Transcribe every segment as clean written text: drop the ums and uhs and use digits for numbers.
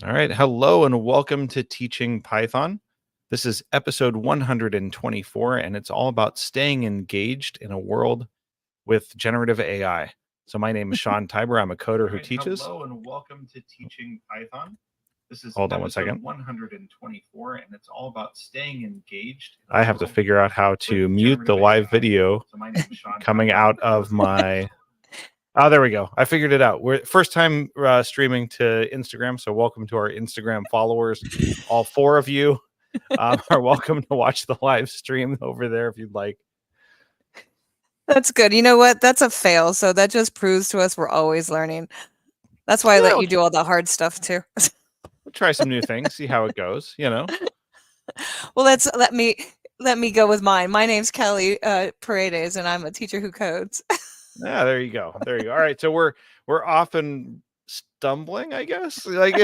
All right. Hello and welcome to Teaching Python. This is episode 124, and it's all about staying engaged in a world with generative AI. So, my name is Sean Tiber. I'm a coder who teaches. Hello and welcome to Teaching Python. This is Hold on one episode second. 124, and it's all about staying engaged. I have to figure out how to mute the live video So my name is Sean coming Tiber. out of my. Oh, there we go. I figured it out. We're first time streaming to Instagram. So, welcome to our Instagram followers. All four of you are welcome to watch the live stream over there if you'd like. That's good. You know what? That's a fail. So that just proves to us we're always learning. That's why I let you do all the hard stuff too. We'll try some new things, see how it goes, Well, let me go with mine. My name's Kelly Paredes, and I'm a teacher who codes. Yeah, there you go. There you go. All right. So we're often stumbling, I guess. Like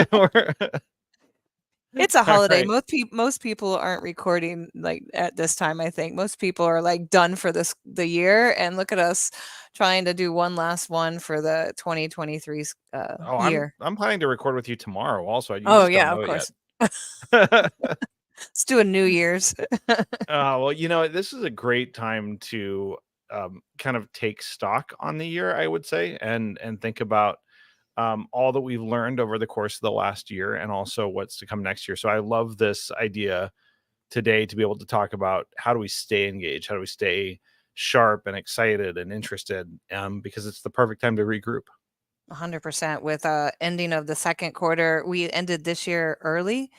It's a holiday. Right. Most people aren't recording like at this time. I think most people are like done for the year, and look at us trying to do one last one for the 2023 year. I'm planning to record with you tomorrow. Also, Of course. Let's do a New Year's. Well, this is a great time to kind of take stock on the year, I would say, and think about all that we've learned over the course of the last year and also what's to come next year. So I love this idea today to be able to talk about how do we stay engaged, how do we stay sharp and excited and interested, because it's the perfect time to regroup. 100% with ending of the second quarter. We ended this year early.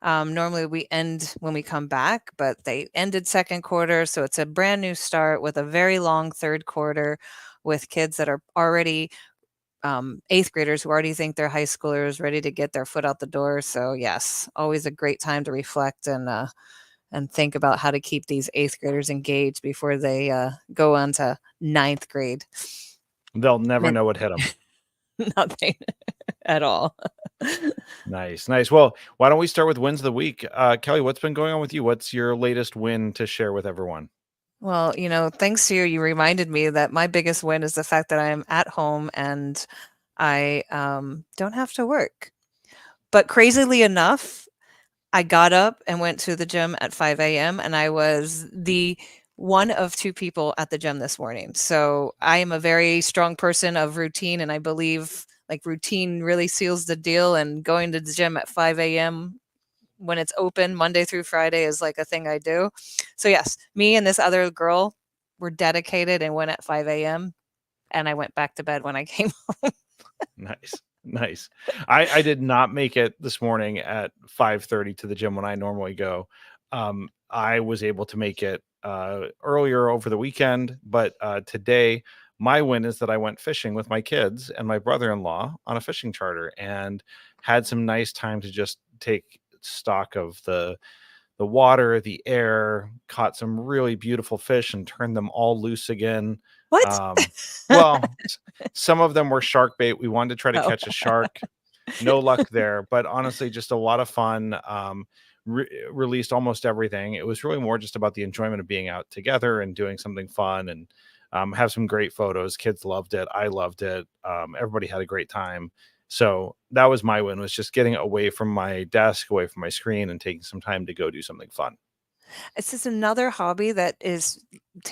Normally we end when we come back, but they ended second quarter. So it's a brand new start with a very long third quarter with kids that are already eighth graders who already think they're high schoolers ready to get their foot out the door. So yes, always a great time to reflect and think about how to keep these eighth graders engaged before they go on to ninth grade. They'll never know what hit them. Nothing at all. Nice. Well, why don't we start with wins of the week? Kelly, what's been going on with you? What's your latest win to share with everyone? Well, thanks to you, you reminded me that my biggest win is the fact that I am at home and I don't have to work. But crazily enough, I got up and went to the gym at 5 a.m. and I was the one of two people at the gym this morning. So I am a very strong person of routine, and I believe like routine really seals the deal. And going to the gym at 5 a.m. when it's open Monday through Friday is like a thing I do. So yes, me and this other girl were dedicated and went at 5 a.m. and I went back to bed when I came home. Nice. I did not make it this morning at 5:30 to the gym when I normally go. I was able to make it earlier over the weekend, but today my win is that I went fishing with my kids and my brother-in-law on a fishing charter and had some nice time to just take stock of the water, the air, caught some really beautiful fish and turned them all loose again. What? Well, some of them were shark bait. We wanted to try to catch a shark. No luck there, but honestly, just a lot of fun. Released almost everything. It was really more just about the enjoyment of being out together and doing something fun and have some great photos. Kids loved it. I loved it. Everybody had a great time. So that was my win, was just getting away from my desk, away from my screen, and taking some time to go do something fun. It's just another hobby that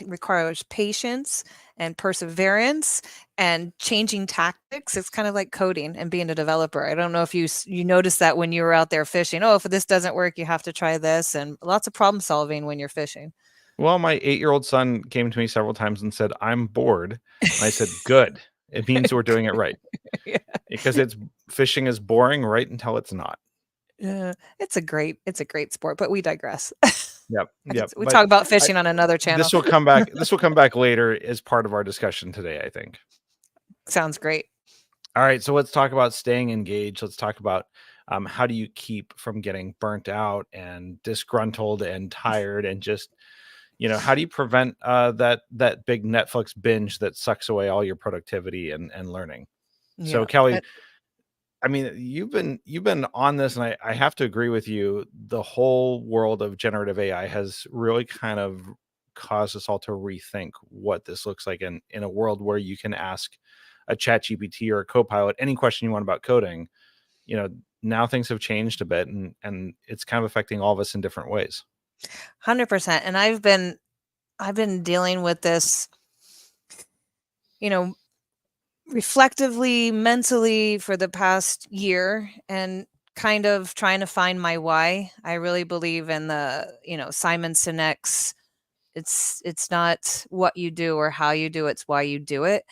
requires patience and perseverance and changing tactics. It's kind of like coding and being a developer. I don't know if you noticed that when you were out there fishing. Oh, if this doesn't work, you have to try this, and lots of problem solving when you're fishing. Well, my 8-year-old son came to me several times and said, "I'm bored." And I said, "Good. It means we're doing it right." Yeah. Because fishing is boring right until it's not. It's a great sport, but we digress. Yep. We talk about fishing on another channel. This will come back later as part of our discussion today, I think. Sounds great. All right, so let's talk about staying engaged. Let's talk about how do you keep from getting burnt out and disgruntled and tired, and just how do you prevent that big Netflix binge that sucks away all your productivity and learning? Yeah. So Kelly, I mean, you've been on this, and I have to agree with you. The whole world of generative AI has really kind of caused us all to rethink what this looks like in a world where you can ask a chat GPT or a Copilot any question you want about coding, now things have changed a bit, and it's kind of affecting all of us in different ways. 100%. And I've been dealing with this, reflectively, mentally for the past year, and kind of trying to find my why. I really believe in the, Simon Sinek's, it's not what you do or how you do, it's why you do it.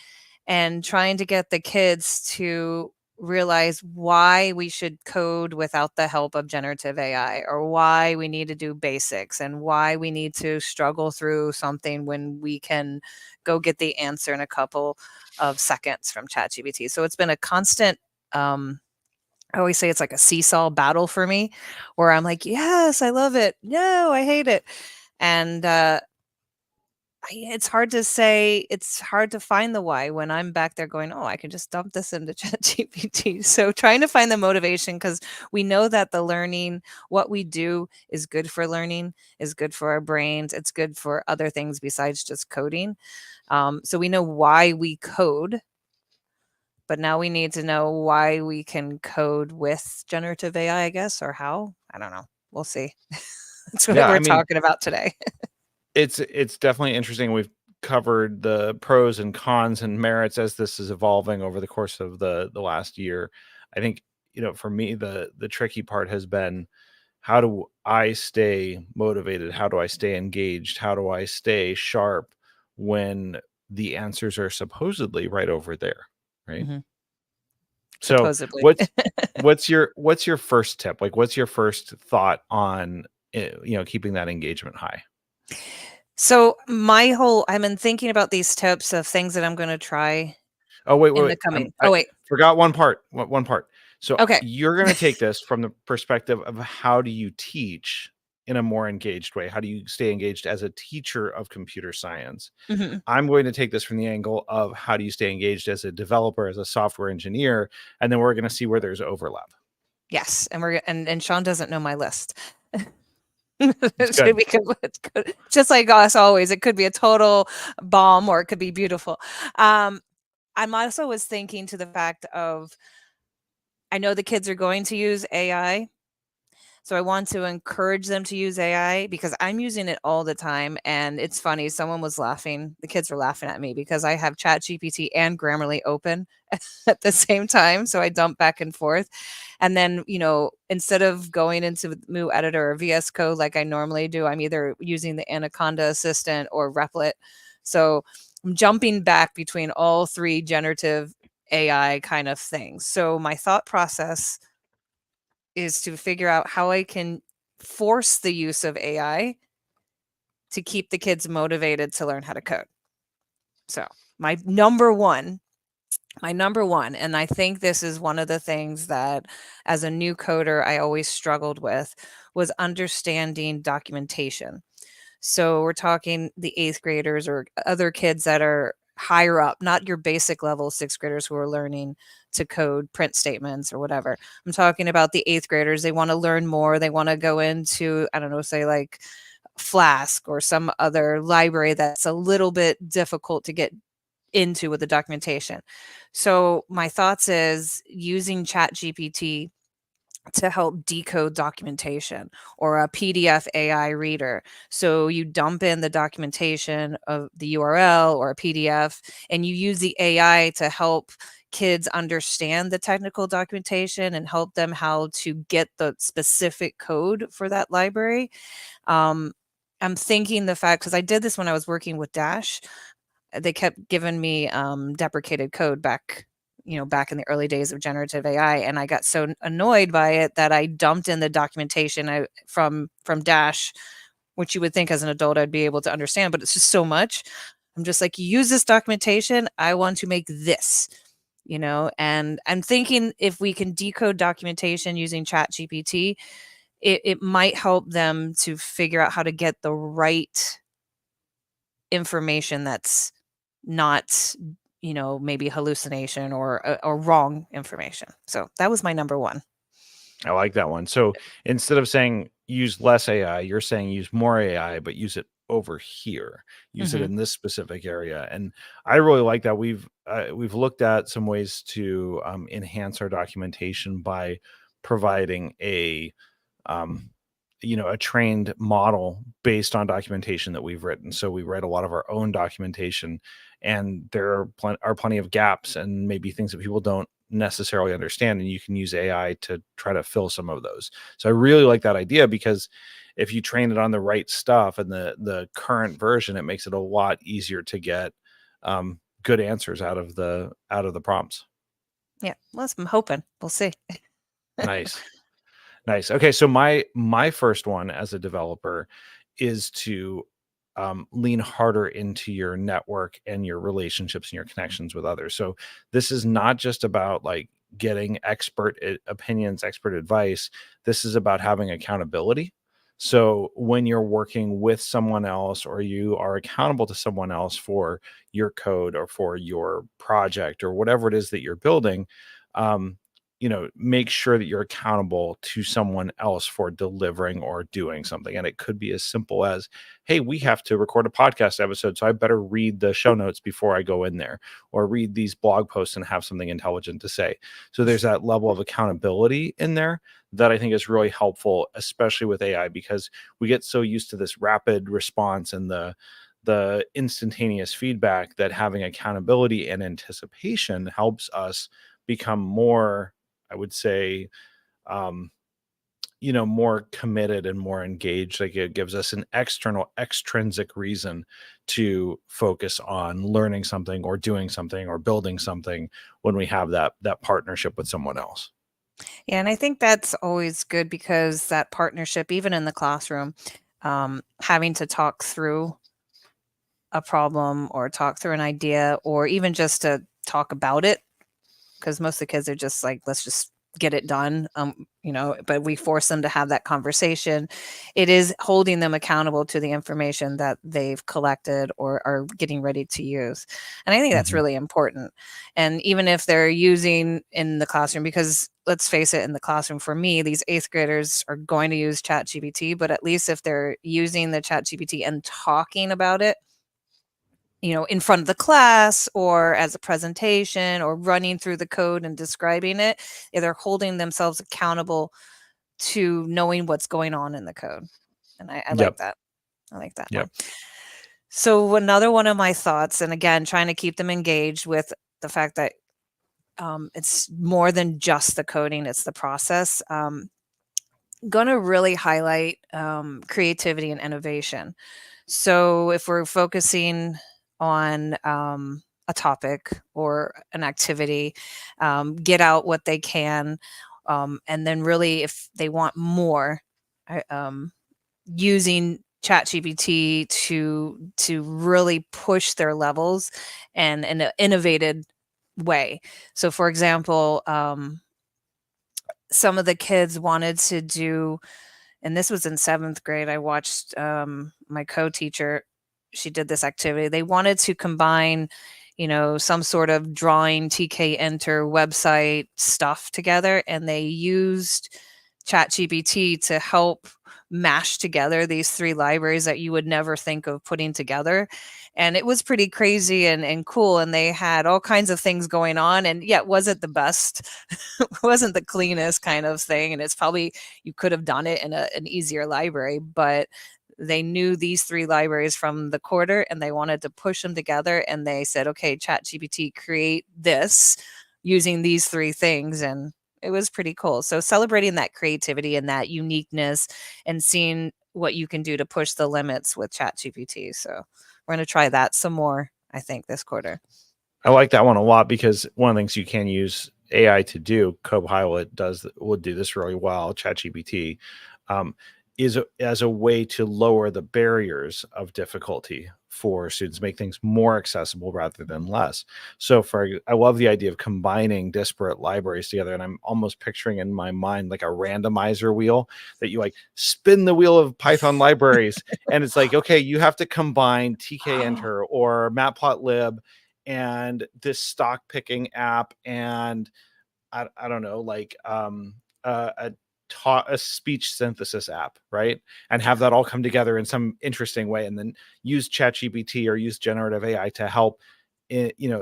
And trying to get the kids to realize why we should code without the help of generative AI, or why we need to do basics, and why we need to struggle through something when we can go get the answer in a couple of seconds from ChatGPT. So it's been a constant, I always say it's like a seesaw battle for me, where I'm like, yes, I love it. No, I hate it. And it's hard to say, it's hard to find the why when I'm back there going, oh, I can just dump this into ChatGPT. So trying to find the motivation, because we know that the learning, what we do is good for learning, is good for our brains. It's good for other things besides just coding. So we know why we code, but now we need to know why we can code with generative AI, I guess, or how. I don't know. We'll see. That's what we're talking about today. It's definitely interesting. We've covered the pros and cons and merits as this is evolving over the course of the last year. I think, for me, the tricky part has been, how do I stay motivated? How do I stay engaged? How do I stay sharp when the answers are supposedly right over there, right? Mm-hmm. So supposedly. what's your first tip? Like, what's your first thought on keeping that engagement high? So I've been thinking about these tips of things that I'm going to try. Oh, wait. The coming. I forgot one part. One part. So okay. You're going to take this from the perspective of, how do you teach in a more engaged way? How do you stay engaged as a teacher of computer science? Mm-hmm. I'm going to take this from the angle of, how do you stay engaged as a developer, as a software engineer? And then we're going to see where there's overlap. Yes. And Sean doesn't know my list. It's good. It's good. Just like us always, it could be a total bomb or it could be beautiful. I'm also was thinking to the fact of, I know the kids are going to use AI, so I want to encourage them to use AI, because I'm using it all the time. And it's funny, someone was laughing, the kids were laughing at me because I have ChatGPT and Grammarly open at the same time. So I dump back and forth. And then, instead of going into Moo Editor or VS Code like I normally do, I'm either using the Anaconda Assistant or Replit. So I'm jumping back between all three generative AI kind of things. So my thought process is to figure out how I can force the use of AI to keep the kids motivated to learn how to code. So my number one, and I think this is one of the things that as a new coder, I always struggled with, was understanding documentation. So we're talking the 8th graders or other kids that are higher up, not your basic level 6th graders who are learning to code print statements or whatever. I'm talking about the 8th graders. They want to learn more. They want to go into, I don't know, say like Flask or some other library that's a little bit difficult to get into with the documentation. So my thoughts is using ChatGPT to help decode documentation, or a PDF AI reader. So you dump in the documentation of the URL or a PDF, and you use the AI to help kids understand the technical documentation and help them how to get the specific code for that library. I'm thinking the fact, because I did this when I was working with Dash, they kept giving me deprecated code back in the early days of generative AI. And I got so annoyed by it that I dumped in the documentation from Dash, which you would think as an adult I'd be able to understand, but it's just so much. I'm just like, use this documentation. I want to make this, and I'm thinking if we can decode documentation using ChatGPT, it might help them to figure out how to get the right information that's not maybe hallucination or wrong information. So that was my number one. I like that one. So instead of saying use less AI, you're saying use more AI, but use it over here, use it Mhm. in this specific area. And I really like that. We've looked at some ways to enhance our documentation by providing um, a trained model based on documentation that we've written. So we write a lot of our own documentation, and there are plenty of gaps and maybe things that people don't necessarily understand, and you can use AI to try to fill some of those. So I really like that idea, because if you train it on the right stuff and the current version, it makes it a lot easier to get good answers out of the prompts. Yeah. Well, I'm hoping. We'll see. Nice. Nice. Okay, so my first one as a developer is to lean harder into your network and your relationships and your connections with others. So this is not just about like getting expert opinions, expert advice. This is about having accountability. So when you're working with someone else, or you are accountable to someone else for your code or for your project or whatever it is that you're building, um, make sure that you're accountable to someone else for delivering or doing something. And it could be as simple as, hey, we have to record a podcast episode, so I better read the show notes before I go in there, or read these blog posts and have something intelligent to say. So there's that level of accountability in there that I think is really helpful, especially with AI, because we get so used to this rapid response and the instantaneous feedback, that having accountability and anticipation helps us become more, I would say, um, more committed and more engaged. Like, it gives us an extrinsic reason to focus on learning something or doing something or building something when we have that partnership with someone else. Yeah, and I think that's always good because that partnership, even in the classroom, having to talk through a problem or talk through an idea or even just to talk about it, because most of the kids are just like, let's just get it done. But we force them to have that conversation. It is holding them accountable to the information that they've collected or are getting ready to use. And I think that's Mhm. really important. And even if they're using in the classroom, because let's face it, in the classroom for me, these eighth graders are going to use ChatGPT, but at least if they're using the ChatGPT and talking about it, in front of the class or as a presentation or running through the code and describing it, they're holding themselves accountable to knowing what's going on in the code. And I like Yep. that. I like that Yep. one. So another one of my thoughts, and again, trying to keep them engaged with the fact that it's more than just the coding; it's the process. Going to really highlight creativity and innovation. So if we're focusing on a topic or an activity, get out what they can, and then really, if they want more, I- using ChatGPT to really push their levels and in an innovative way. So, for example, some of the kids wanted to do, and this was in 7th grade. I watched, my co-teacher, she did this activity. They wanted to combine, some sort of drawing, TK Enter website stuff together, and they used ChatGPT to help mash together these 3 libraries that you would never think of putting together, and it was pretty crazy and cool, and they had all kinds of things going on, and, yeah, it wasn't the best, wasn't the cleanest kind of thing, and it's probably you could have done it in an easier library, but they knew these 3 libraries from the quarter and they wanted to push them together, and they said, okay, ChatGPT, create this using these 3 things. And it was pretty cool. So celebrating that creativity and that uniqueness and seeing what you can do to push the limits with ChatGPT. So we're going to try that some more, I think, this quarter. I like that one a lot, because one of the things you can use AI to do, Copilot would do this really well, ChatGPT, um, as a way to lower the barriers of difficulty for students, make things more accessible rather than less. So I love the idea of combining disparate libraries together, and I'm almost picturing in my mind like a randomizer wheel, that you like spin the wheel of Python libraries, and it's like, okay, you have to combine TK Enter or Matplotlib and this stock picking app, and I don't know, like a taught a speech synthesis app, right? And have that all come together in some interesting way, and then use ChatGPT or use generative AI to help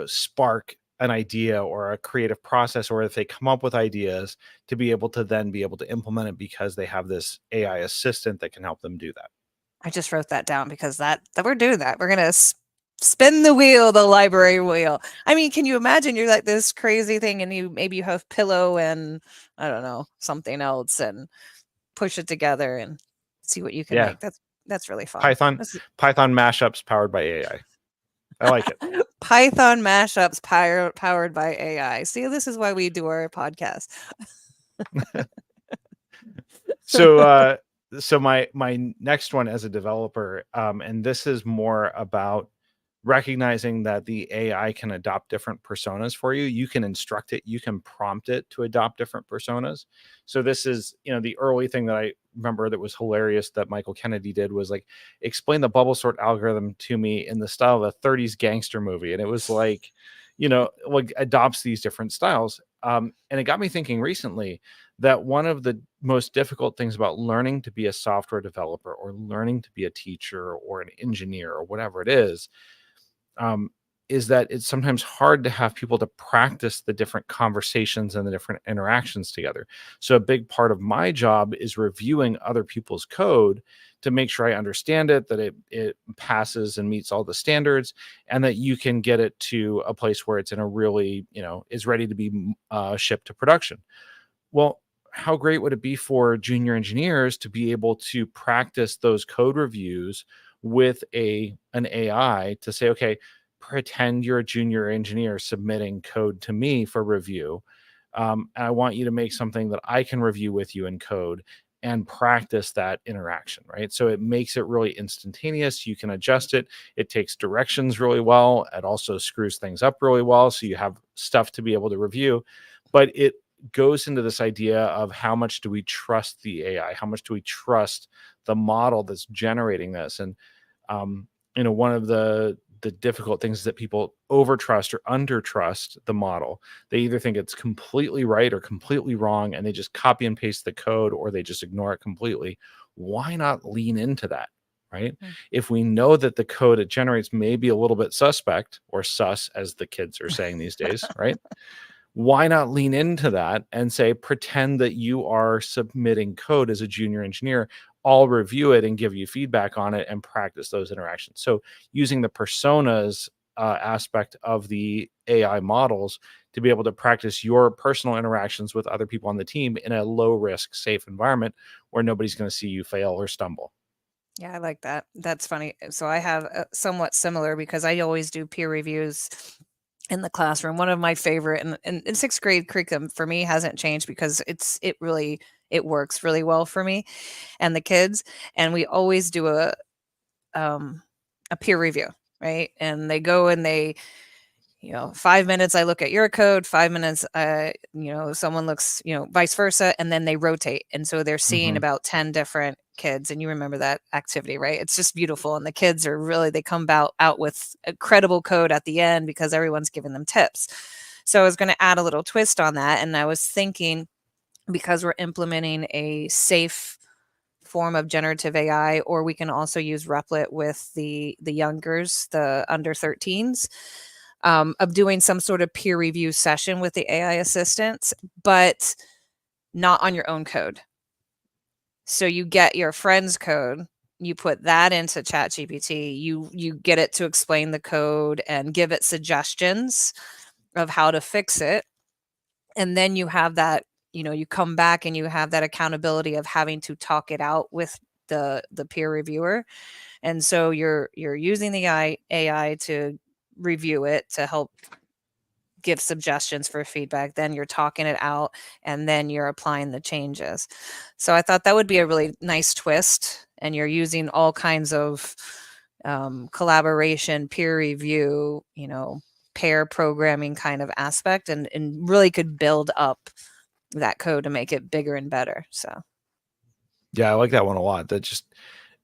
spark an idea or a creative process, or if they come up with ideas, to be able to implement it because they have this AI assistant that can help them do that. I just wrote that down because that we're doing that. We're gonna spin the wheel, the library wheel. I mean, can you imagine you're like this crazy thing, and maybe you have pillow and I don't know, something else, and push it together and see what you can Yeah. make. That's really fun. Python This is- Python mashups powered by AI. I like it. Python mashups powered by AI. See, this is why we do our podcast. So my next one as a developer, and this is more about recognizing that the AI can adopt different personas for you. You can instruct it, you can prompt it to adopt different personas. So this is, the early thing that I remember that was hilarious that Michael Kennedy did was like, explain the bubble sort algorithm to me in the style of a 30s gangster movie. And it was like, like adopts these different styles. And it got me thinking recently that one of the most difficult things about learning to be a software developer or learning to be a teacher or an engineer or whatever it is that it's sometimes hard to have people to practice the different conversations and the different interactions together. So a big part of my job is reviewing other people's code to make sure I understand it, that it passes and meets all the standards, and that you can get it to a place where it's in a really, is ready to be shipped to production. Well, how great would it be for junior engineers to be able to practice those code reviews with an AI to say, okay, pretend you're a junior engineer submitting code to me for review. And I want you to make something that I can review with you in code and practice that interaction, right? So it makes it really instantaneous. You can adjust it. It takes directions really well. It also screws things up really well. So you have stuff to be able to review, but it goes into this idea of how much do we trust the AI? How much do we trust the model that's generating this? And, one of the difficult things is that people overtrust or undertrust the model. They either think it's completely right or completely wrong, and they just copy and paste the code, or they just ignore it completely. Why not lean into that? Right? If we know that the code it generates may be a little bit suspect, or sus, as the kids are saying these days, right? Why not lean into that and say, pretend that you are submitting code as a junior engineer. I'll review it and give you feedback on it and practice those interactions. So using the personas aspect of the AI models to be able to practice your personal interactions with other people on the team in a low risk, safe environment where nobody's going to see you fail or stumble. Yeah, I like that. That's funny. So I have somewhat similar because I always do peer reviews in the classroom. One of my favorite and in sixth grade curriculum for me hasn't changed because it works really well for me and the kids. And we always do a peer review, right? And they go and they 5 minutes I look at your code, 5 minutes someone looks, vice versa, and then they rotate, and so they're seeing about 10 different kids. And you remember that activity, right? It's just beautiful, and the kids are really, they come out with incredible code at the end because everyone's giving them tips. So I was going to add a little twist on that, and I was thinking, because we're implementing a safe form of generative AI, or we can also use Replit with the youngers, the under 13s, of doing some sort of peer review session with the AI assistants, but not on your own code. So you get your friend's code, you put that into ChatGPT, you get it to explain the code and give it suggestions of how to fix it. And then you have that, you come back and you have that accountability of having to talk it out with the peer reviewer. And so you're using the AI to review it, to help give suggestions for feedback. Then you're talking it out, and then you're applying the changes. So I thought that would be a really nice twist. And you're using all kinds of collaboration, peer review, pair programming kind of aspect, and really could build up that code to make it bigger and better. So yeah, I like that one a lot. That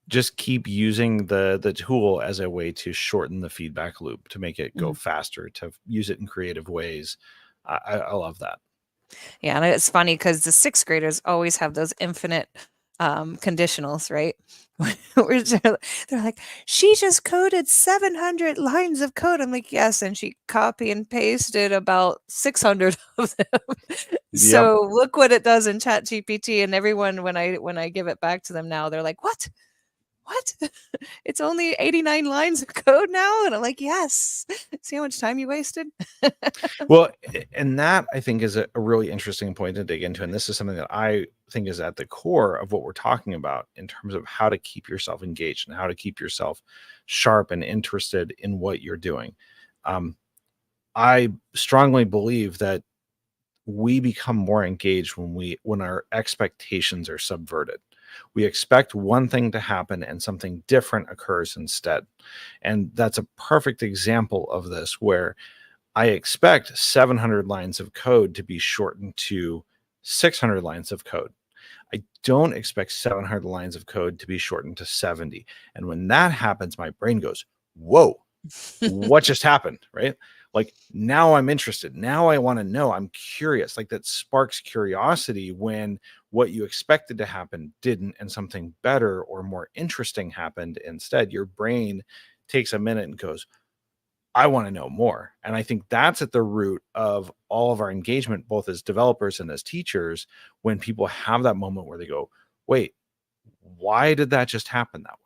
just keep using the tool as a way to shorten the feedback loop, to make it go faster, to use it in creative ways. I love that. Yeah, and it's funny because the sixth graders always have those infinite conditionals, right? They're like, she just coded 700 lines of code. I'm like, yes, and she copy and pasted about 600 of them. Yep. So look what it does in Chat GPT, and everyone when I give it back to them now, they're like, what? What? It's only 89 lines of code now? And I'm like, yes. See how much time you wasted? Well, and that I think is a really interesting point to dig into. And this is something that I think is at the core of what we're talking about in terms of how to keep yourself engaged and how to keep yourself sharp and interested in what you're doing. Um, I strongly believe that we become more engaged when our expectations are subverted. We expect one thing to happen and something different occurs instead. And that's a perfect example of this, where I expect 700 lines of code to be shortened to 600 lines of code. I don't expect 700 lines of code to be shortened to 70. And when that happens, my brain goes, whoa, what just happened? Right? Like, now I'm interested. Now I want to know. I'm curious. Like, that sparks curiosity when what you expected to happen didn't, and something better or more interesting happened instead. Your brain takes a minute and goes, I want to know more. And I think that's at the root of all of our engagement, both as developers and as teachers, when people have that moment where they go, wait, why did that just happen that way?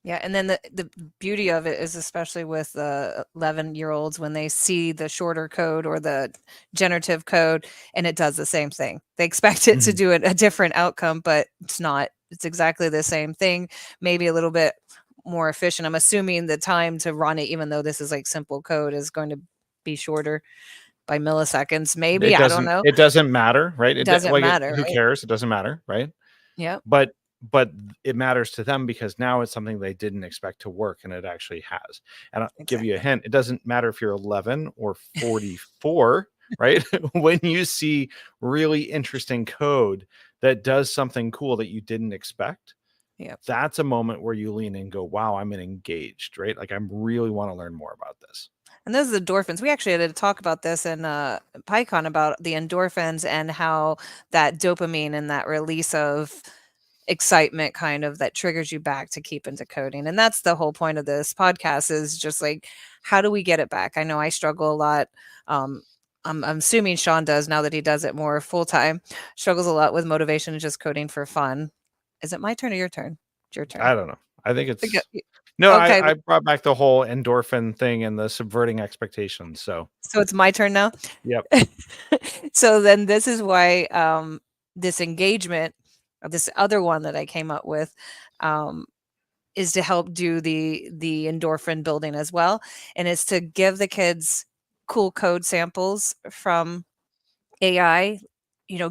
Yeah, and then the beauty of it is, especially with the 11-year-olds, when they see the shorter code or the generative code, and it does the same thing. They expect it to Mhm. do a different outcome, but it's not. It's exactly the same thing, maybe a little bit more efficient. I'm assuming the time to run it, even though this is like simple code, is going to be shorter by milliseconds. Maybe, I don't know. It doesn't matter, right? Doesn't Like, matter, who right? cares? It doesn't matter, right? Yep, But but it matters to them because now it's something they didn't expect to work, and it actually has. And I'll give you a exactly. hint. It doesn't matter if you're 11 or 44, right? When you see really interesting code that does something cool that you didn't expect, Yep. that's a moment where you lean in and go, wow, I'm engaged, right? Like, I really want to learn more about this. And those are the endorphins. We actually had to talk about this in PyCon about the endorphins and how that dopamine and that release of excitement kind of that triggers you back to keep into coding. And that's the whole point of this podcast, is just like, how do we get it back? I know I struggle a lot. Um, I'm assuming Sean does, now that he does it more full time, struggles a lot with motivation and just coding for fun. Is it my turn or your turn? It's your turn. I don't know. I think Okay. it's no, Okay, I brought back the whole endorphin thing and the subverting expectations. So, so it's my turn now. yep. So then this is why this engagement, or this other one that I came up with, um, is to help do the endorphin building as well, and it's to give the kids cool code samples from AI.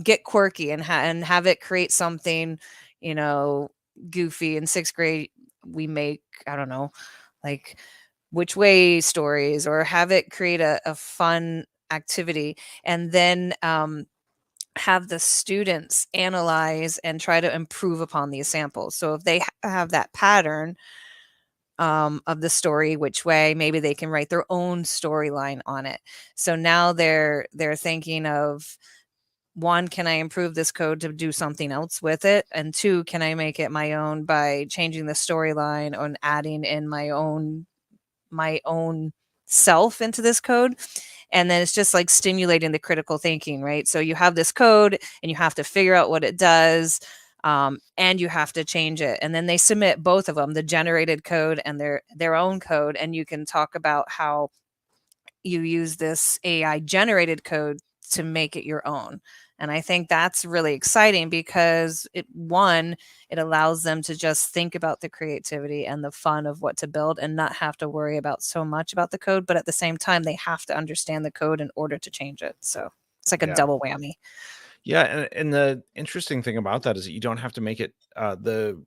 Get quirky and have it create something, you know, goofy. In sixth grade, we make, I don't know, like which way stories, or have it create a fun activity, and then have the students analyze and try to improve upon these samples. So if they have that pattern of the story, which way, maybe they can write their own storyline on it. So now they're thinking of, one, can I improve this code to do something else with it? And two, can I make it my own by changing the storyline and adding in my own self into this code? And then it's just like stimulating the critical thinking, right? So you have this code and you have to figure out what it does, and you have to change it. And then they submit both of them, the generated code and their own code, and you can talk about how you use this AI generated code to make it your own. And I think that's really exciting because it allows them to just think about the creativity and the fun of what to build and not have to worry about so much about the code. But at the same time, they have to understand the code in order to change it. So it's like a Yeah. double whammy. Yeah. And the interesting thing about that is that you don't have to make it, the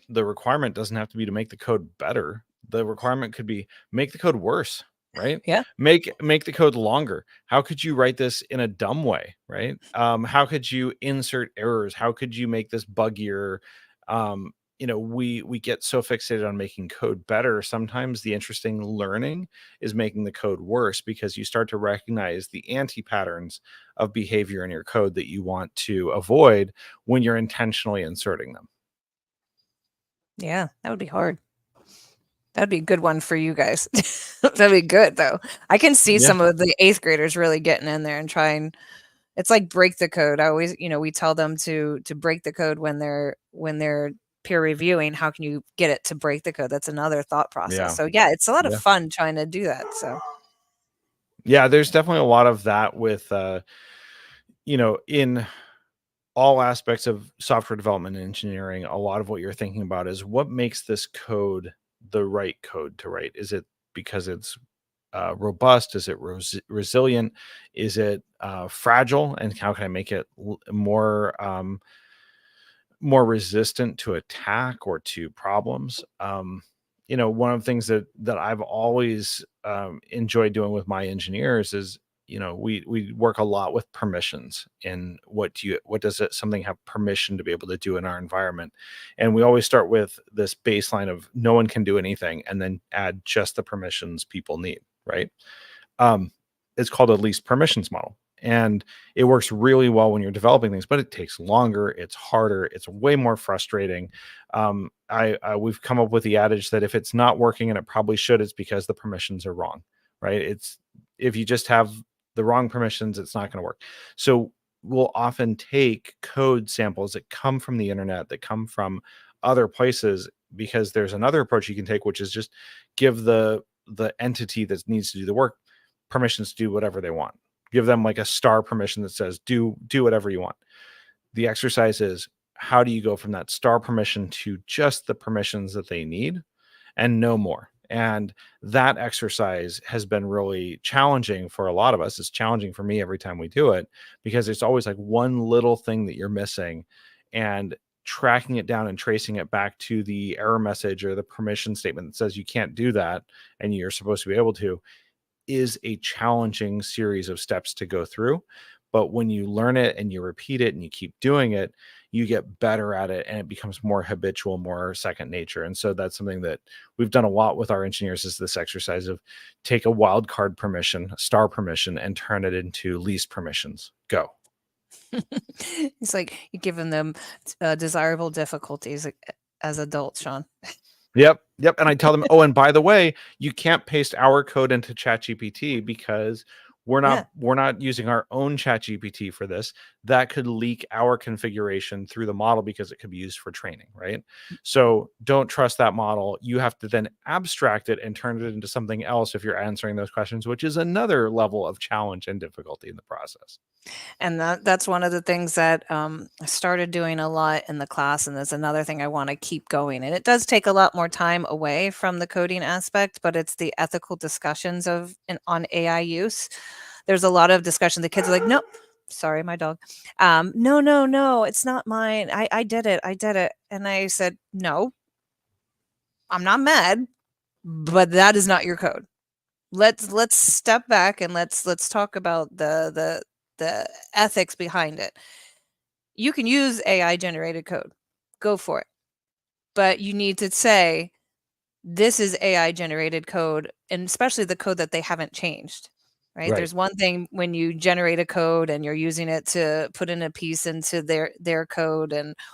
requirement doesn't have to be to make the code better. The requirement could be make the code worse, right? Yeah. Make the code longer. How could you write this in a dumb way, right? How could you insert errors? How could you make this buggier? we get so fixated on making code better. Sometimes the interesting learning is making the code worse, because you start to recognize the anti-patterns of behavior in your code that you want to avoid when you're intentionally inserting them. Yeah, that would be hard. That'd be a good one for you guys. That'd be good though. I can see Yeah. some of the 8th graders really getting in there and trying. It's like break the code. I always, we tell them to break the code when they're peer reviewing. How can you get it to break the code? That's another thought process. Yeah. So yeah, it's a lot of Yeah. fun trying to do that. So Yeah, there's definitely a lot of that with in all aspects of software development and engineering. A lot of what you're thinking about is what makes this code the right code to write. Is it because it's robust? Is it resilient? Is it fragile? And how can I make it more resistant to attack or to problems? One of the things that I've always enjoyed doing with my engineers is, we work a lot with permissions, and what does something have permission to be able to do in our environment. And we always start with this baseline of no one can do anything, and then add just the permissions people need, right? It's called a least permissions model, and it works really well when you're developing things, but it takes longer, it's harder, it's way more frustrating. We've come up with the adage that if it's not working, and it probably should, it's because the permissions are wrong, right? It's If you just have the wrong permissions, it's not going to work. So we'll often take code samples that come from the internet, that come from other places, because there's another approach you can take, which is just give the entity that needs to do the work permissions to do whatever they want. Give them like a star permission that says do whatever you want. The exercise is, how do you go from that star permission to just the permissions that they need and no more? And that exercise has been really challenging for a lot of us. It's challenging for me every time we do it, because it's always like one little thing that you're missing, and tracking it down and tracing it back to the error message or the permission statement that says you can't do that and you're supposed to be able to, is a challenging series of steps to go through. But when you learn it and you repeat it and you keep doing it, you get better at it, and it becomes more habitual, more second nature. And so that's something that we've done a lot with our engineers, is this exercise of take a wildcard permission, a star permission, and turn it into least permissions. Go. it's like you're giving them desirable difficulties as adults, Sean. Yep. And I tell them, oh, and by the way, you can't paste our code into ChatGPT, because we're not using our own ChatGPT for this. That could leak our configuration through the model, because it could be used for training, right? So don't trust that model. You have to then abstract it and turn it into something else if you're answering those questions, which is another level of challenge and difficulty in the process. And that's one of the things that I started doing a lot in the class, and there's another thing I want to keep going. And it does take a lot more time away from the coding aspect, but it's the ethical discussions on AI use. There's a lot of discussion. The kids are like, "No, sorry, my dog. No, it's not mine. I did it. And I said, "No, I'm not mad, but that is not your code. Let's step back and let's talk about the ethics behind it. You can use AI generated code. Go for it. But you need to say this is AI generated code, and especially the code that they haven't changed. Right? Right. There's one thing when you generate a code and you're using it to put in a piece into their code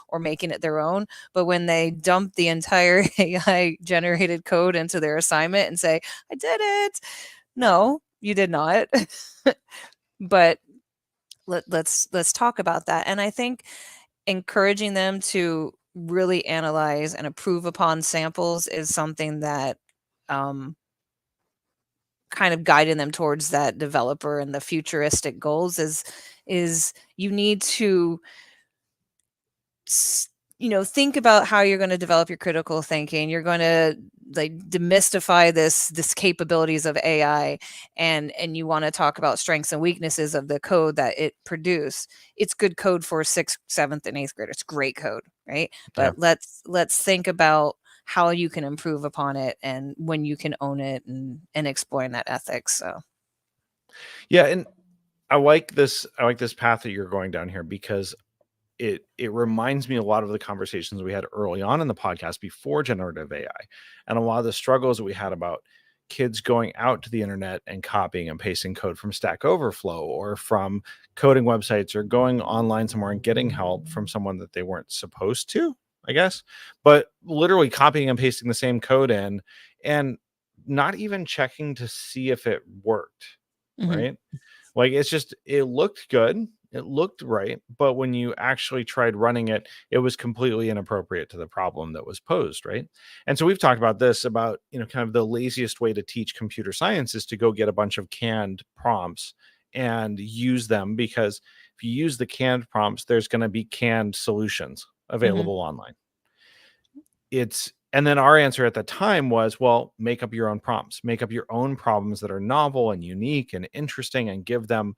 or making it their own, but when they dump the entire AI generated code into their assignment and say, "I did it." No, you did not. But let's talk about that. And I think encouraging them to really analyze and improve upon samples is something that kind of guiding them towards that developer and the futuristic goals is you need to think about how you're going to develop your critical thinking. You're going to like demystify this capabilities of AI, and you want to talk about strengths and weaknesses of the code that it produce. It's good code for 6th, 7th, and 8th graders. It's great code, right? But let's think about how you can improve upon it and when you can own it, and exploring that ethics. So Yeah, and I like this path that you're going down here, because it reminds me a lot of the conversations we had early on in the podcast before generative AI, and a lot of the struggles that we had about kids going out to the internet and copying and pasting code from Stack Overflow or from coding websites, or going online somewhere and getting help from someone that they weren't supposed to, I guess, but literally copying and pasting the same code in and not even checking to see if it worked, Mhm. right? Like, it's just, it looked good, it looked right, but when you actually tried running it, it was completely inappropriate to the problem that was posed, right? And so we've talked about this, about, kind of the laziest way to teach computer science is to go get a bunch of canned prompts and use them, because if you use the canned prompts, there's going to be canned solutions Mhm. available online. And then our answer at the time was, well, make up your own prompts, make up your own problems that are novel and unique and interesting, and give them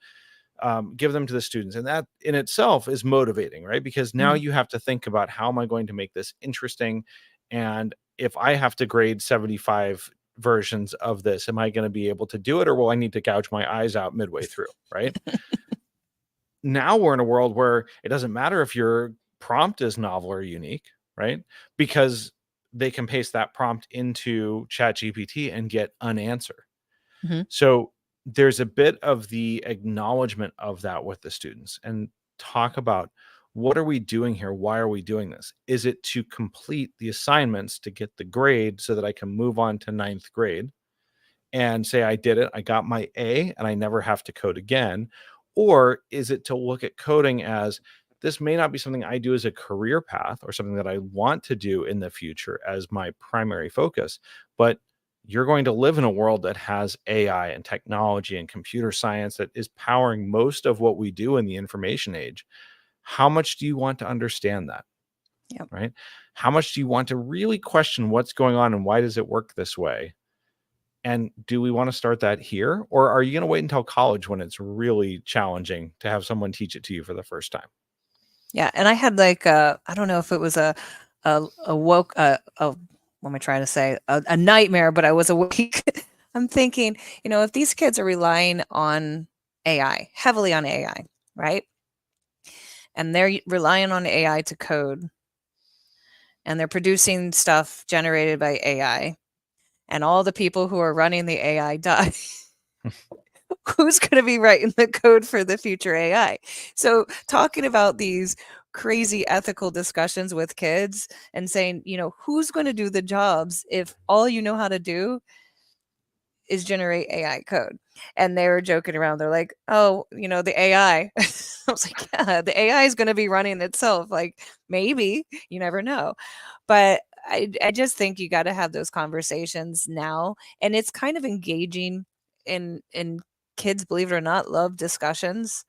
to the students. And that in itself is motivating, right? Because now Mhm. you have to think about, how am I going to make this interesting? And if I have to grade 75 versions of this, am I going to be able to do it, or will I need to gouge my eyes out midway through, right? Now we're in a world where it doesn't matter if your prompt is novel or unique, right? Because they can paste that prompt into ChatGPT and get an answer. Mhm. So there's a bit of the acknowledgement of that with the students, and talk about, what are we doing here? Why are we doing this? Is it to complete the assignments to get the grade so that I can move on to ninth grade and say, I did it, I got my A, and I never have to code again? Or is it to look at coding as, this may not be something I do as a career path or something that I want to do in the future as my primary focus, but you're going to live in a world that has AI and technology and computer science that is powering most of what we do in the information age. How much do you want to understand that? Yep. Right? How much do you want to really question what's going on and why does it work this way? And do we want to start that here? Or are you going to wait until college, when it's really challenging to have someone teach it to you for the first time? Yeah, and I had like I don't know if it was a woke what am I trying to say? A nightmare, but I was awake. I'm thinking, if these kids are relying on AI, heavily on AI, right? And they're relying on AI to code, and they're producing stuff generated by AI, and all the people who are running the AI die. Who's going to be writing the code for the future AI? So, talking about these crazy ethical discussions with kids and saying, who's going to do the jobs if all you know how to do is generate AI code? And they were joking around. They're like, oh, the AI. I was like, yeah, the AI is going to be running itself. Like, maybe, you never know. But I just think you got to have those conversations now. And it's kind of engaging in kids, believe it or not, love discussions,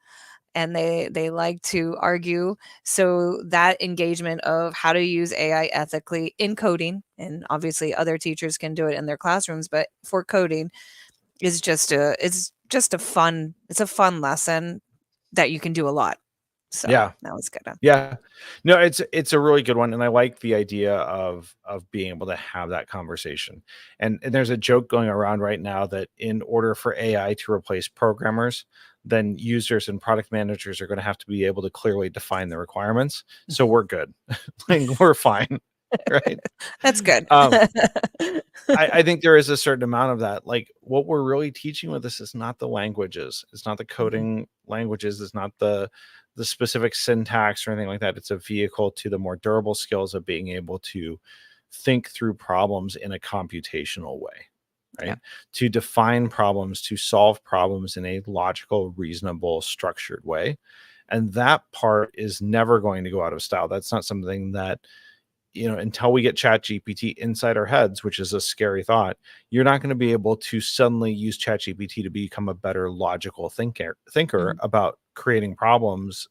and they like to argue. So that engagement of how to use AI ethically in coding, and obviously other teachers can do it in their classrooms, but for coding is just a fun lesson that you can do a lot. So Yeah. that was good. Yeah. No, it's a really good one, and I like the idea of being able to have that conversation. And there's a joke going around right now that in order for AI to replace programmers, then users and product managers are going to have to be able to clearly define the requirements. So we're good. Like, we're fine, right? That's good. Um, I think there is a certain amount of that. Like, what we're really teaching with this is not the languages, it's not the Mhm. coding languages, it's not the specific syntax or anything like that. It's a vehicle to the more durable skills of being able to think through problems in a computational way, Yeah. right? To define problems, to solve problems in a logical, reasonable, structured way. And that part is never going to go out of style. That's not something that, until we get Chat GPT inside our heads, which is a scary thought, you're not going to be able to suddenly use Chat GPT to become a better logical thinker Mhm. about creating problems,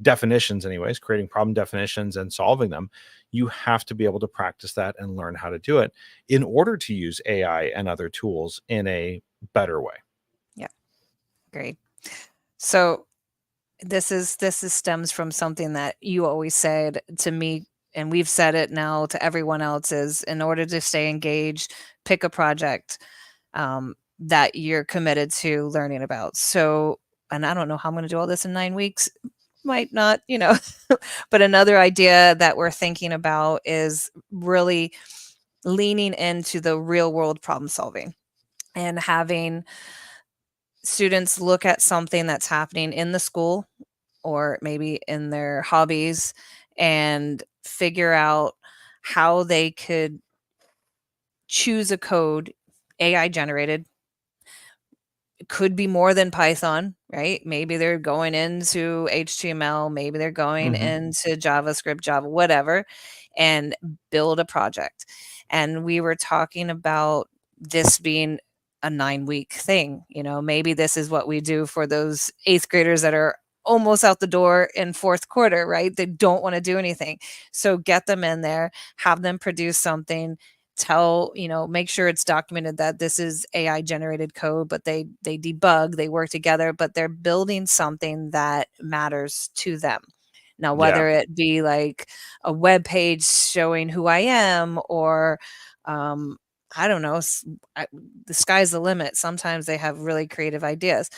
definitions, anyways, creating problem definitions and solving them. You have to be able to practice that and learn how to do it in order to use AI and other tools in a better way. Yeah. Great. So this is stems from something that you always said to me, and we've said it now to everyone else, is in order to stay engaged, pick a project that you're committed to learning about. So, and I don't know how I'm going to do all this in 9 weeks, might not, but another idea that we're thinking about is really leaning into the real world problem solving and having students look at something that's happening in the school or maybe in their hobbies and figure out how they could choose a code, AI generated. It could be more than Python, right? Maybe they're going into HTML, maybe they're going Hmm. into JavaScript, Java, whatever, and build a project. And we were talking about this being a 9-week thing. Maybe this is what we do for those eighth graders that are almost out the door in fourth quarter, right? They don't want to do anything. So get them in there, have them produce something, make sure it's documented that this is AI generated code, but they debug, they work together, but they're building something that matters to them. Now, Yeah. whether it be like a web page showing who I am, or I don't know, the sky's the limit. Sometimes they have really creative ideas,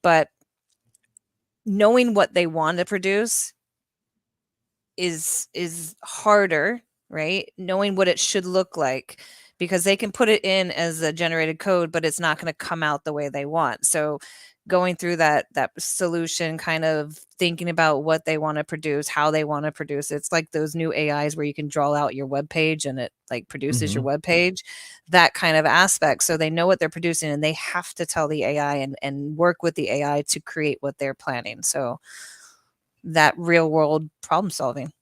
but knowing what they want to produce is harder, right? Knowing what it should look like, because they can put it in as a generated code, but it's not going to come out the way they want. So going through that solution, kind of thinking about what they want to produce, how they want to produce. It's like those new AIs where you can draw out your web page and it like produces your Hmm. web page, that kind of aspect. So they know what they're producing and they have to tell the AI and work with the AI to create what they're planning. So that real world problem solving.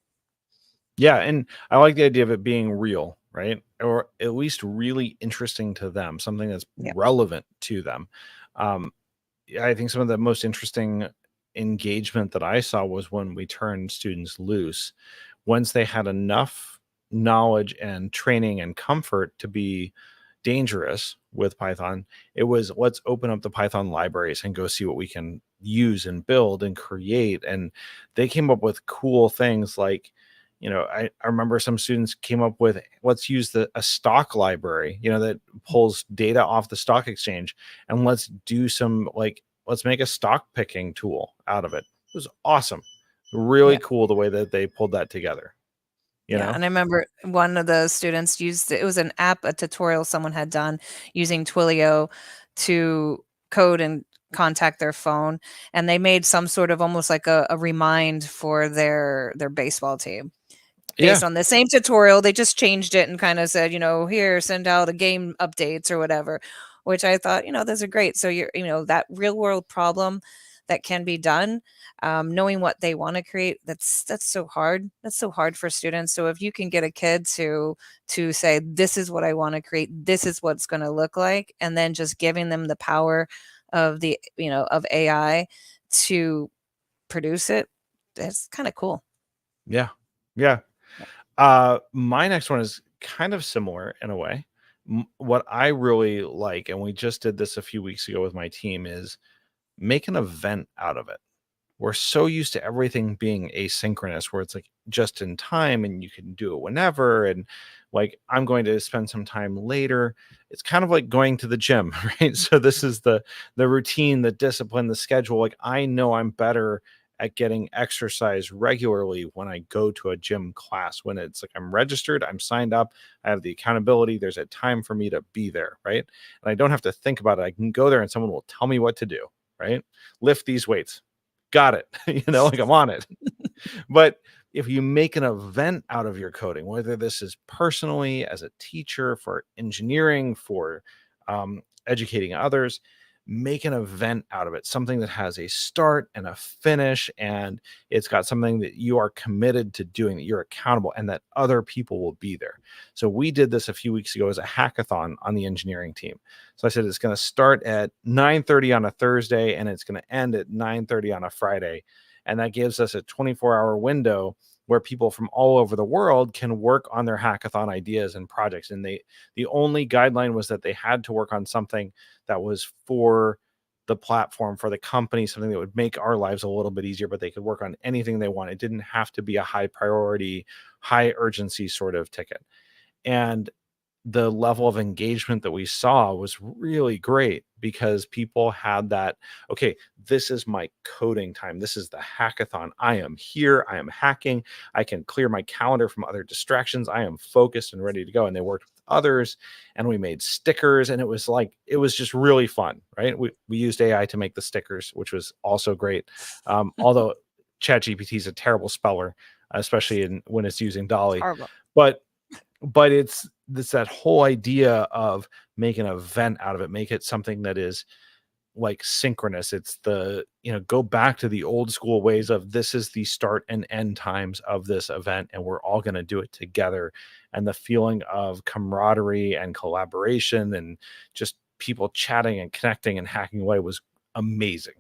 Yeah, and I like the idea of it being real, right? Or at least really interesting to them, something that's Yeah. relevant to them. Um, yeah, I think some of the most interesting engagement that I saw was when we turned students loose. Once they had enough knowledge and training and comfort to be dangerous with Python, it was let's open up the Python libraries and go see what we can use and build and create. And they came up with cool things like, I remember some students came up with let's use a stock library, that pulls data off the stock exchange, and let's do some like let's make a stock picking tool out of it. It was awesome. Really Yeah. cool the way that they pulled that together, you Yeah. know? And I remember one of the students used it was an app, a tutorial someone had done using Twilio to code and contact their phone. And they made some sort of almost like a remind for their baseball team. Yeah. Based on the same tutorial, they just changed it and kind of said, here, send out a game updates or whatever, which I thought, those are great. So that real world problem that can be done, knowing what they want to create, that's so hard. That's so hard for students. So if you can get a kid to say, this is what I want to create, this is what's going to look like, and then just giving them the power of of AI to produce it, that's kind of cool. Yeah. Yeah. My next one is kind of similar in a way. What I really like, and we just did this a few weeks ago with my team, is make an event out of it. We're so used to everything being asynchronous, where it's like just in time and you can do it whenever. And like, I'm going to spend some time later. It's kind of like going to the gym, right? So this is the routine, the discipline, the schedule. Like, I know I'm better at getting exercise regularly when I go to a gym class, when it's like I'm registered, I'm signed up, I have the accountability, there's a time for me to be there, right? And I don't have to think about it. I can go there and someone will tell me what to do, right? Lift these weights. Got it. Like I'm on it. But if you make an event out of your coding, whether this is personally as a teacher, for engineering, for educating others, make an event out of it, something that has a start and a finish, and it's got something that you are committed to doing, that you're accountable, and that other people will be there. So we did this a few weeks ago as a hackathon on the engineering team. So I said it's going to start at 9:30 on a Thursday and it's going to end at 9:30 on a Friday. And that gives us a 24-hour window where people from all over the world can work on their hackathon ideas and projects. And the only guideline was that they had to work on something that was for the platform, for the company, something that would make our lives a little bit easier, but they could work on anything they want. It didn't have to be a high priority, high urgency sort of ticket. And the level of engagement that we saw was really great because people had that, okay, this is my coding time. This is the hackathon. I am here. I am hacking. I can clear my calendar from other distractions. I am focused and ready to go. And they worked with others and we made stickers, and it was just really fun, right? We used AI to make the stickers, which was also great. Although ChatGPT is a terrible speller, especially when it's using It's Dolly. horrible. But it's that whole idea of make an event out of it, make it something that is like synchronous. It's go back to the old school ways of, this is the start and end times of this event, and we're all going to do it together. And the feeling of camaraderie and collaboration and just people chatting and connecting and hacking away was amazing.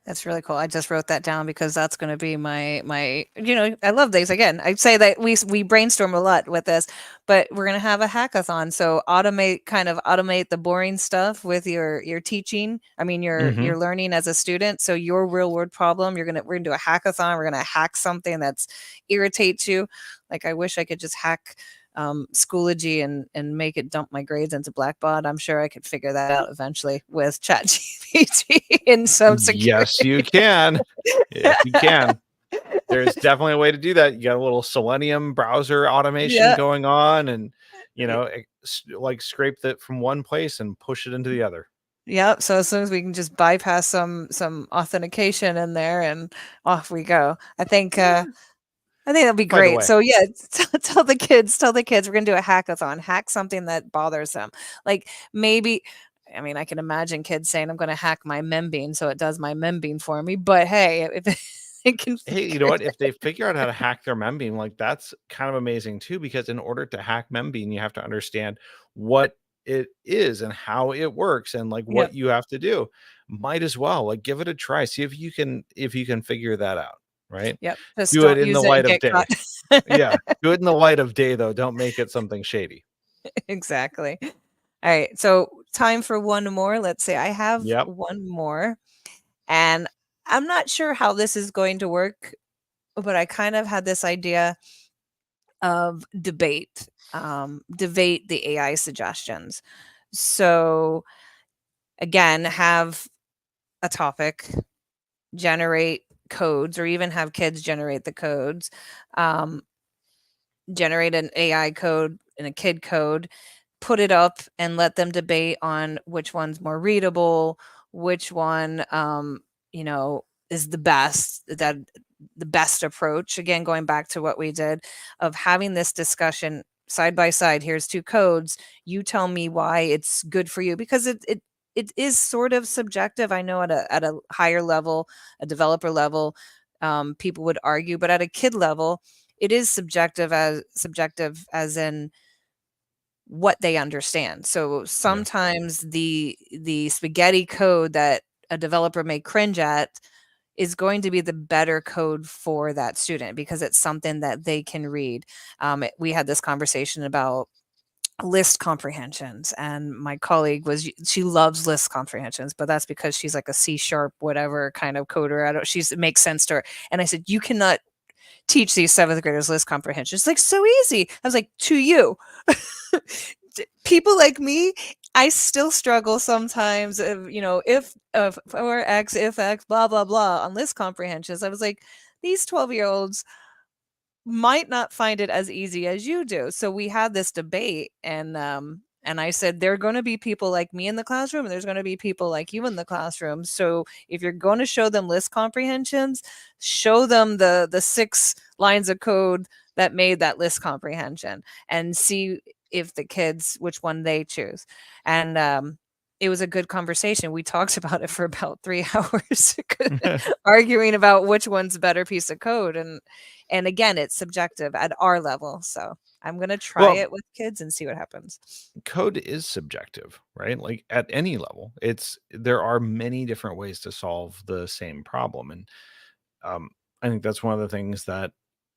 That's really cool. I just wrote that down because that's going to be my I love these. Again, I say that we brainstorm a lot with this, but we're going to have a hackathon. So automate the boring stuff with your teaching. I mean, Mhm. your learning as a student. So your real world problem, we're going to do a hackathon. We're going to hack something that's irritates you. Like, I wish I could just hack Schoology and make it dump my grades into Blackbaud. I'm sure I could figure that out eventually with ChatGPT and some security. Yes, you can. Yes, you can. There's definitely a way to do that. You got a little Selenium browser automation Yeah. going on, and like scrape that from one place and push it into the other. Yep. So as soon as we can just bypass some authentication in there, and off we go. I think that'd be Find a great. way. So yeah, tell the kids we're gonna do a hackathon. Hack something that bothers them. Like, maybe, I mean, I can imagine kids saying, "I'm gonna hack my Membean so it does my Membean for me." But hey, if it can Hey, you know figure what? If they figure out how to hack their Membean, like, that's kind of amazing too, because in order to hack Membean, you have to understand what it is and how it works and like Yep. what you have to do. Might as well like give it a try. See if you can figure that out, right? Yep. Just Do it don't in the use it and light of get caught. day. Yeah. Do it in the light of day though. Don't make it something shady. Exactly. All right. So time for one more. Let's say I have Yep. one more, and I'm not sure how this is going to work, but I kind of had this idea of debate the AI suggestions. So again, have a topic, generate codes, or even have kids generate the codes, um, generate an AI code and a kid code, put it up and let them debate on which one's more readable, which one, is the best approach. Again, going back to what we did of having this discussion side by side. Here's two codes. You tell me why it's good for you, because it is sort of subjective. I know at a higher level, a developer level, people would argue, but at a kid level, it is subjective as in what they understand. So Yeah. sometimes the spaghetti code that a developer may cringe at is going to be the better code for that student because it's something that they can read. We had this conversation about list comprehensions, and my colleague she loves list comprehensions, but that's because she's like a C sharp whatever kind of coder. It makes sense to her. And I said, you cannot teach these seventh graders list comprehension. It's like so easy. I was like, to you. People like me, I still struggle sometimes. If or X, if X, blah blah blah on list comprehensions. I was like, these 12-year-olds might not find it as easy as you do. So we had this debate, and I said, there are going to be people like me in the classroom, and there's going to be people like you in the classroom. So if you're going to show them list comprehensions, show them the 6 lines of code that made that list comprehension, and see if the kids, which one they choose. And it was a good conversation. We talked about it for about 3 hours, arguing about which one's a better piece of code. And again, it's subjective at our level. So I'm going to try Well, it with kids and see what happens. code is subjective, right? Like at any level, there are many different ways to solve the same problem. And I think that's one of the things that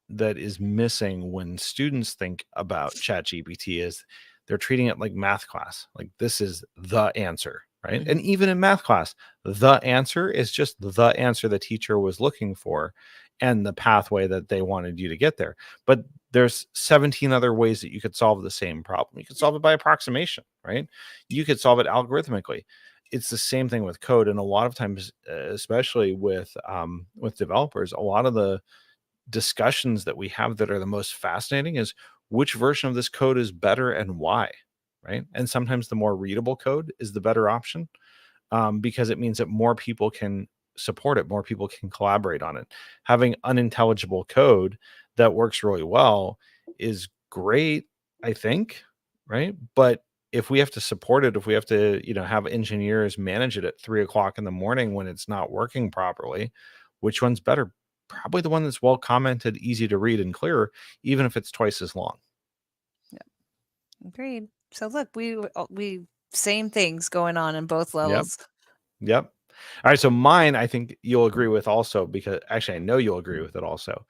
is missing when students think about ChatGPT is they're treating it like math class. Like this is the answer. right? And even in math class, the answer is just the answer the teacher was looking for and the pathway that they wanted you to get there. But there's 17 other ways that you could solve the same problem. You could solve it by approximation, right? You could solve it algorithmically. It's the same thing with code, and a lot of times, especially with developers, a lot of the discussions that we have that are the most fascinating is which version of this code is better and why, right? And sometimes the more readable code is the better option, because it means that more people can support it, more people can collaborate on it. Having unintelligible code that works really well is great, I think, right? But if we have to support it, if we have to, have engineers manage it at 3 o'clock in the morning when it's not working properly, which one's better? Probably the one that's well commented, easy to read and clear, even if it's twice as long. Agreed. So look, we same things going on in both Yep. levels. Yep. All right. So mine, I think you'll agree with also, because actually I know you'll agree with it also.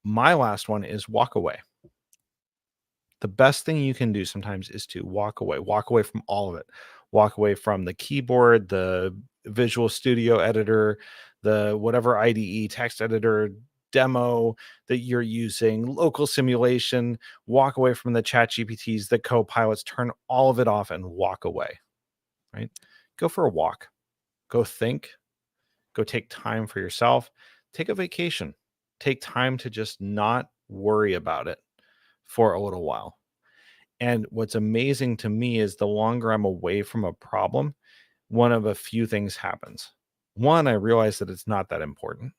My last one is walk away. The best thing you can do sometimes is to walk away from all of it. Walk away from the keyboard, the Visual Studio editor, the whatever IDE text editor demo that you're using, local simulation. Walk away from the chat GPTs, the co-pilots, turn all of it off and walk away, right? Go for a walk, go think, go take time for yourself, take a vacation, take time to just not worry about it for a little while. And what's amazing to me is the longer I'm away from a problem, one of a few things happens. One, I realize that it's not that important,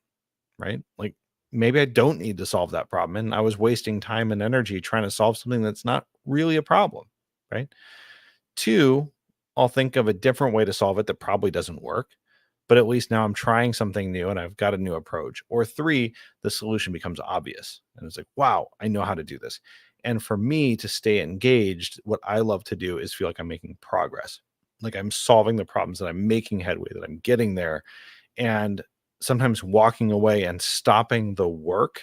right? Like maybe I don't need to solve that problem. And I was wasting time and energy trying to solve something that's not really a problem, right? Two, I'll think of a different way to solve it that probably doesn't work, but at least now I'm trying something new and I've got a new approach. Or three, the solution becomes obvious. And it's like, wow, I know how to do this. And for me to stay engaged, what I love to do is feel like I'm making progress. Like I'm solving the problems, that I'm making headway, that I'm getting there. And sometimes walking away and stopping the work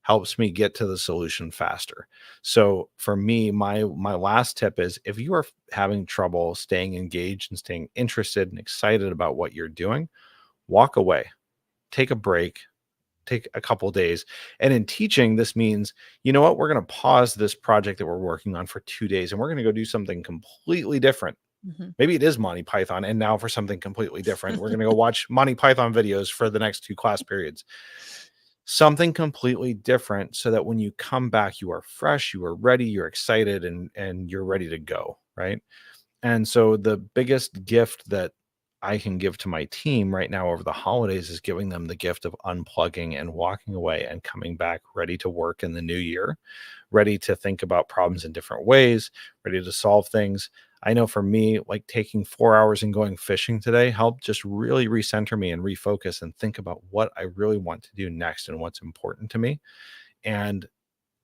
helps me get to the solution faster. So for me, my last tip is if you are having trouble staying engaged and staying interested and excited about what you're doing, walk away, take a break, take a couple days. And in teaching, this means, you know what, we're going to pause this project that we're working on for 2 days and we're going to go do something completely different. Maybe it is Monty Python. And now for something completely different, we're going to go watch Monty Python videos for the next 2 class periods. Something completely different so that when you come back, you are fresh, you are ready, you're excited, and you're ready to go. Right. And so the biggest gift that I can give to my team right now over the holidays is giving them the gift of unplugging and walking away and coming back ready to work in the new year, ready to think about problems in different ways, ready to solve things. I know for me, like taking 4 hours and going fishing today helped just really recenter me and refocus and think about what I really want to do next and what's important to me. And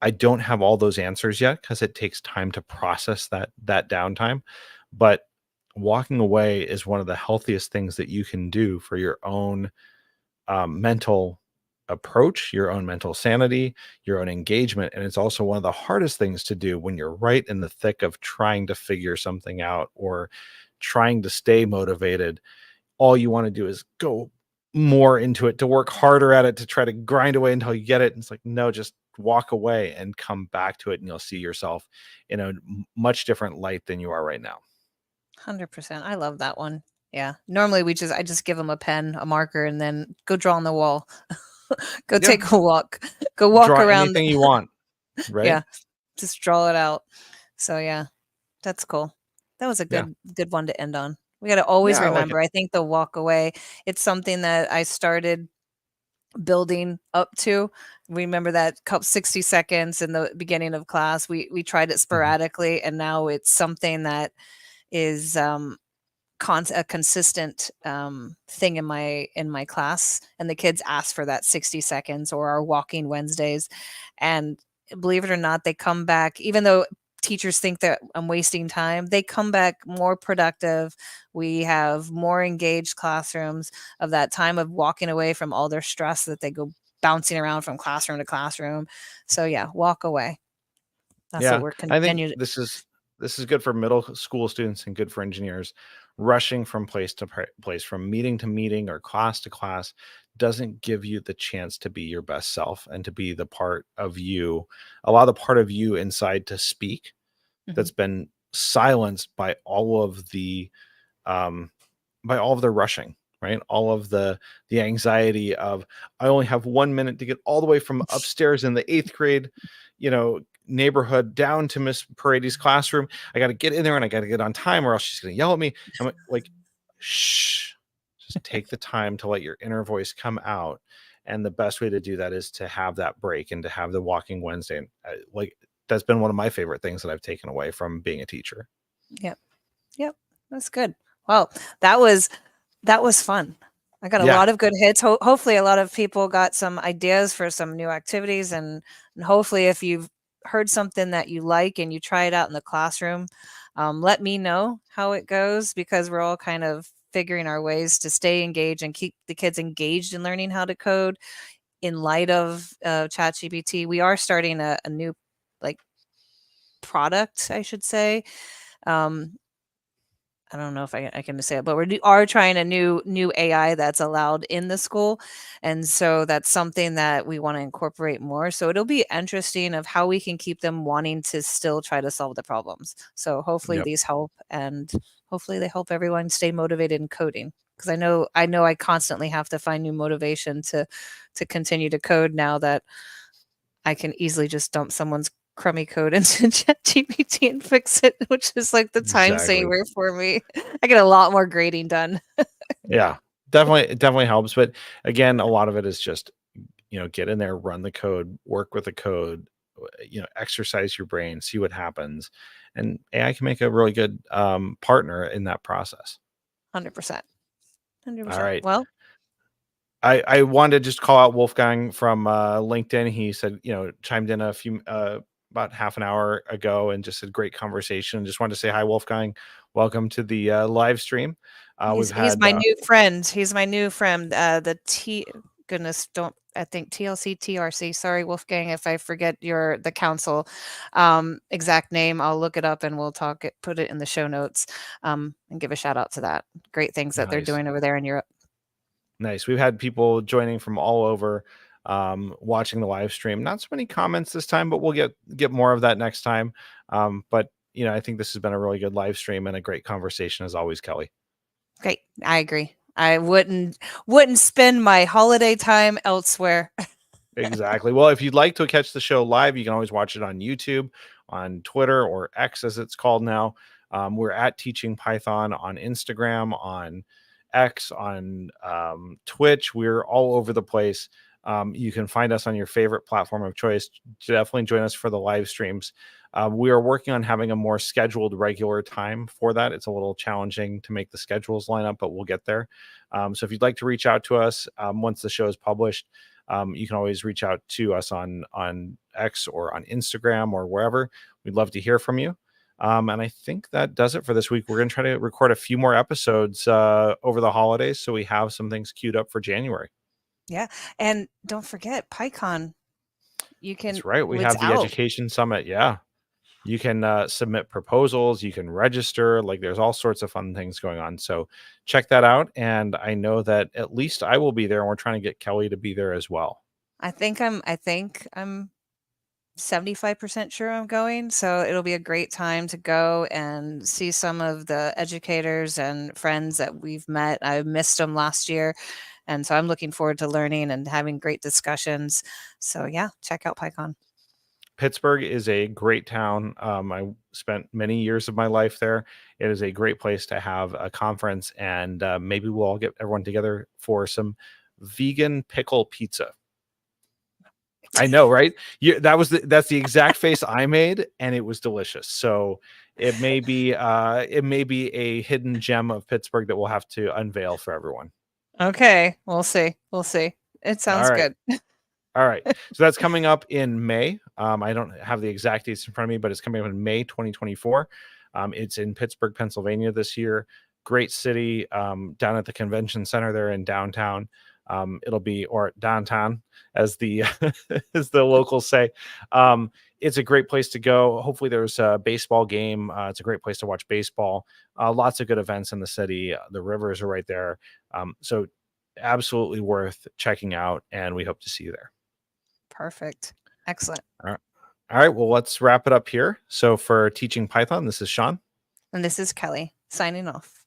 I don't have all those answers yet because it takes time to process that downtime. But walking away is one of the healthiest things that you can do for your own mental approach, your own mental sanity, your own engagement. And it's also one of the hardest things to do when you're right in the thick of trying to figure something out or trying to stay motivated. All you want to do is go more into it, to work harder at it, to try to grind away until you get it. And it's like, no, just walk away and come back to it. And you'll see yourself in a much different light than you are right now. 100%. I love that one. Yeah. Normally I just give them a pen, a marker, and then go draw on the wall. Go Yeah. take a walk. Go walk Draw around. anything you want, right? Yeah. Just draw it out. So yeah, that's cool. That was a Yeah. good one to end on. We got to always Yeah, I like remember. I think the walk away, it's something that I started building up to. Remember that 60 seconds in the beginning of class. We tried it sporadically, and now it's something that is a consistent thing in my class, and the kids ask for that 60 seconds or our walking Wednesdays. And believe it or not, they come back, even though teachers think that I'm wasting time, they come back more productive. We have more engaged classrooms of that time of walking away from all their stress that they go bouncing around from classroom to classroom. So yeah, walk away. That's what we're I think continuing. this is this is good for middle school students and good for engineers. Rushing from place to place, from meeting to meeting or class to class, doesn't give you the chance to be your best self and to be the part of you, allow the part of you inside to speak Mhm. that's been silenced um, by all of the rushing, right? All of the anxiety of, I only have 1 minute to get all the way from upstairs in the eighth grade, neighborhood down to Miss Paradis' classroom. I got to get in there and I got to get on time or else she's going to yell at me. I'm like, shh, just take the time to let your inner voice come out. And the best way to do that is to have that break and to have the walking Wednesday. And that's been one of my favorite things that I've taken away from being a teacher. Yep. Yep. That's good. Well, that was fun. I got a Yeah. lot of good hits. Hopefully a lot of people got some ideas for some new activities, and hopefully if you've heard something that you like and you try it out in the classroom, let me know how it goes, because we're all kind of figuring our ways to stay engaged and keep the kids engaged in learning how to code in light of ChatGPT. We are starting a new like product, I should say. I don't know if I can say it, but we are trying a new AI that's allowed in the school, and so that's something that we want to incorporate more. So it'll be interesting of how we can keep them wanting to still try to solve the problems. So hopefully Yep. these help, and hopefully they help everyone stay motivated in coding, because I constantly have to find new motivation to continue to code now that I can easily just dump someone's crummy code into ChatGPT and fix it, which is like the time Exactly. saver for me. I get a lot more grading done. Yeah, definitely helps. But again, a lot of it is just, get in there, run the code, work with the code, exercise your brain, see what happens. And AI can make a really good partner in that process. 100%. All 100%. right. Well, I wanted to just call out Wolfgang from LinkedIn. He said, chimed in about half an hour ago and just said great conversation. Just wanted to say hi, Wolfgang. Welcome to the live stream. We've he's had my new friend. He's my new friend. Goodness, don't I think TLC TRC. Sorry, Wolfgang, if I forget the council exact name. I'll look it up and we'll put it in the show notes, and give a shout out to that. Great things that they're nice. doing over there in Europe. Nice. We've had people joining from all over, watching the live stream. Not so many comments this time, but we'll get more of that next time. But I think this has been a really good live stream and a great conversation as always, Kelly. Great. I agree. I wouldn't spend my holiday time elsewhere. Exactly. Well, if you'd like to catch the show live, you can always watch it on YouTube, on Twitter, or X as it's called now. We're at Teaching Python on Instagram, on X, on Twitch. We're all over the place. You can find us on your favorite platform of choice. Definitely join us for the live streams. We are working on having a more scheduled, regular time for that. It's a little challenging to make the schedules line up, but we'll get there. So if you'd like to reach out to us once the show is published, you can always reach out to us on X or on Instagram or wherever. We'd love to hear from you. And I think that does it for this week. We're going to try to record a few more episodes over the holidays, so we have some things queued up for January. Yeah. And don't forget PyCon. That's right. We it's have the out. Education Summit. Yeah. You can submit proposals. You can register. Like, there's all sorts of fun things going on. So check that out. And I know that at least I will be there, and we're trying to get Kelly to be there as well. I think I'm 75% sure I'm going. So it'll be a great time to go and see some of the educators and friends that we've met. I missed them last year. And so I'm looking forward to learning and having great discussions. So yeah, check out PyCon. Pittsburgh is a great town. I spent many years of my life there. It is a great place to have a conference, and maybe we'll all get everyone together for some vegan pickle pizza. I know, right? That's the exact face I made, and it was delicious. So it may be a hidden gem of Pittsburgh that we'll have to unveil for everyone. Okay, we'll see. It sounds All right. good. All right. So that's coming up in May. I don't have the exact dates in front of me, but it's coming up in May 2024. It's in Pittsburgh, Pennsylvania this year. Great city, down at the convention center there in downtown. It'll be, or downtown, as the as the locals say. it's a great place to go. Hopefully there's a baseball game. It's a great place to watch baseball. Lots of good events in the city. The rivers are right there. So absolutely worth checking out, and we hope to see you there. Perfect. Excellent. All right. Well, let's wrap it up here. So for Teaching Python, this is Sean. And this is Kelly signing off.